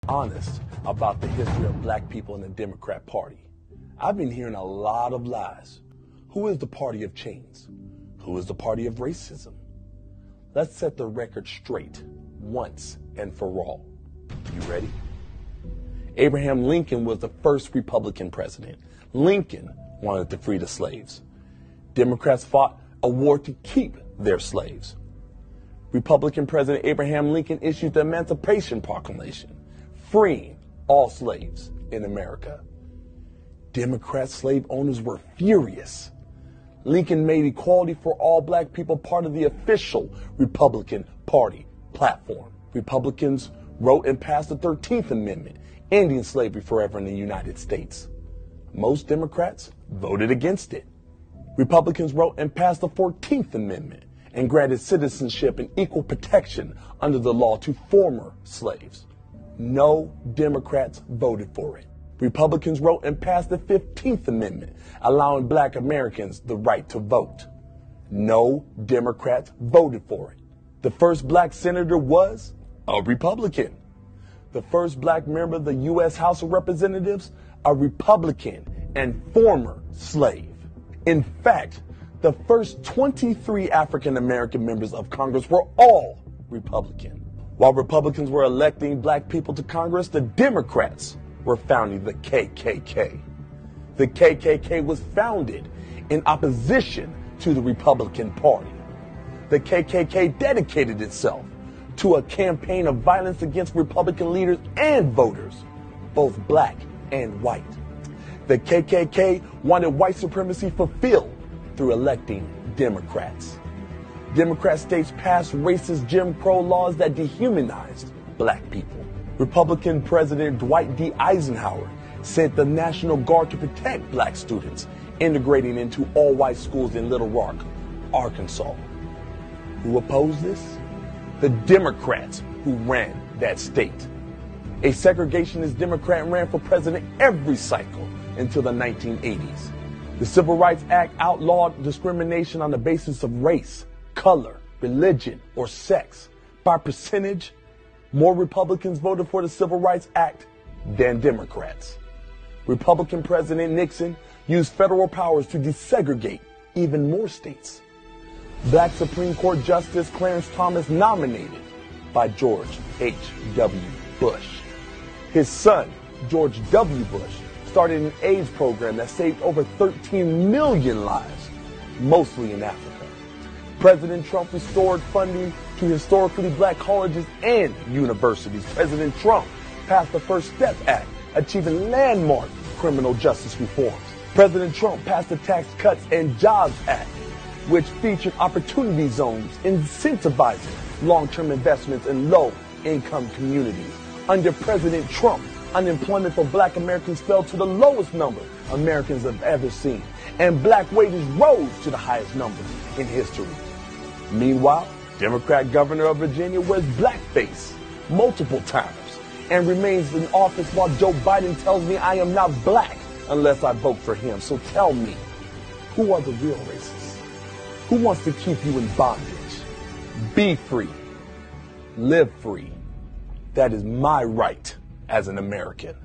honest about the history of black people in the Democrat Party. I've been hearing a lot of lies. Who is the party of chains? Who is the party of racism? Let's set the record straight once and for all. You ready? Abraham Lincoln was the first Republican president. Lincoln wanted to free the slaves. Democrats fought a war to keep their slaves. Republican President Abraham Lincoln issued the Emancipation Proclamation, freeing all slaves in America. Democrat slave owners were furious. Lincoln made equality for all black people part of the official Republican Party platform. Republicans wrote and passed the 13th Amendment, ending slavery forever in the United States. Most Democrats voted against it. Republicans wrote and passed the 14th Amendment and granted citizenship and equal protection under the law to former slaves. No Democrats voted for it. Republicans wrote and passed the 15th Amendment, allowing black Americans the right to vote. No Democrats voted for it. The first black senator was a Republican. The first black member of the U.S. House of Representatives, a Republican and former slave. In fact, the first 23 African American members of Congress were all Republican. While Republicans were electing black people to Congress, the Democrats were founding the KKK. The KKK was founded in opposition to the Republican Party. The KKK dedicated itself to a campaign of violence against Republican leaders and voters, both black and white. The KKK wanted white supremacy fulfilled through electing Democrats. Democrat states passed racist Jim Crow laws that dehumanized black people. Republican President Dwight D. Eisenhower sent the National Guard to protect black students, integrating into all-white schools in Little Rock, Arkansas. Who opposed this? The Democrats who ran that state. A segregationist Democrat ran for president every cycle until the 1980s. The Civil Rights Act outlawed discrimination on the basis of race, color, religion, or sex. By percentage, more Republicans voted for the Civil Rights Act than Democrats. Republican President Nixon used federal powers to desegregate even more states. Black Supreme Court Justice Clarence Thomas, nominated by George H.W. Bush. His son, George W. Bush, started an AIDS program that saved over 13 million lives, mostly in Africa. President Trump restored funding to historically black colleges and universities. President Trump passed the First Step Act, achieving landmark criminal justice reforms. President Trump passed the Tax Cuts and Jobs Act, which featured opportunity zones incentivizing long-term investments in low-income communities. Under President Trump, unemployment for black Americans fell to the lowest number Americans have ever seen, and black wages rose to the highest numbers in history. Meanwhile, Democrat governor of Virginia wears blackface multiple times and remains in office while Joe Biden tells me I am not black unless I vote for him. So tell me, who are the real racists? Who wants to keep you in bondage? Be free. Live free. That is my right as an American.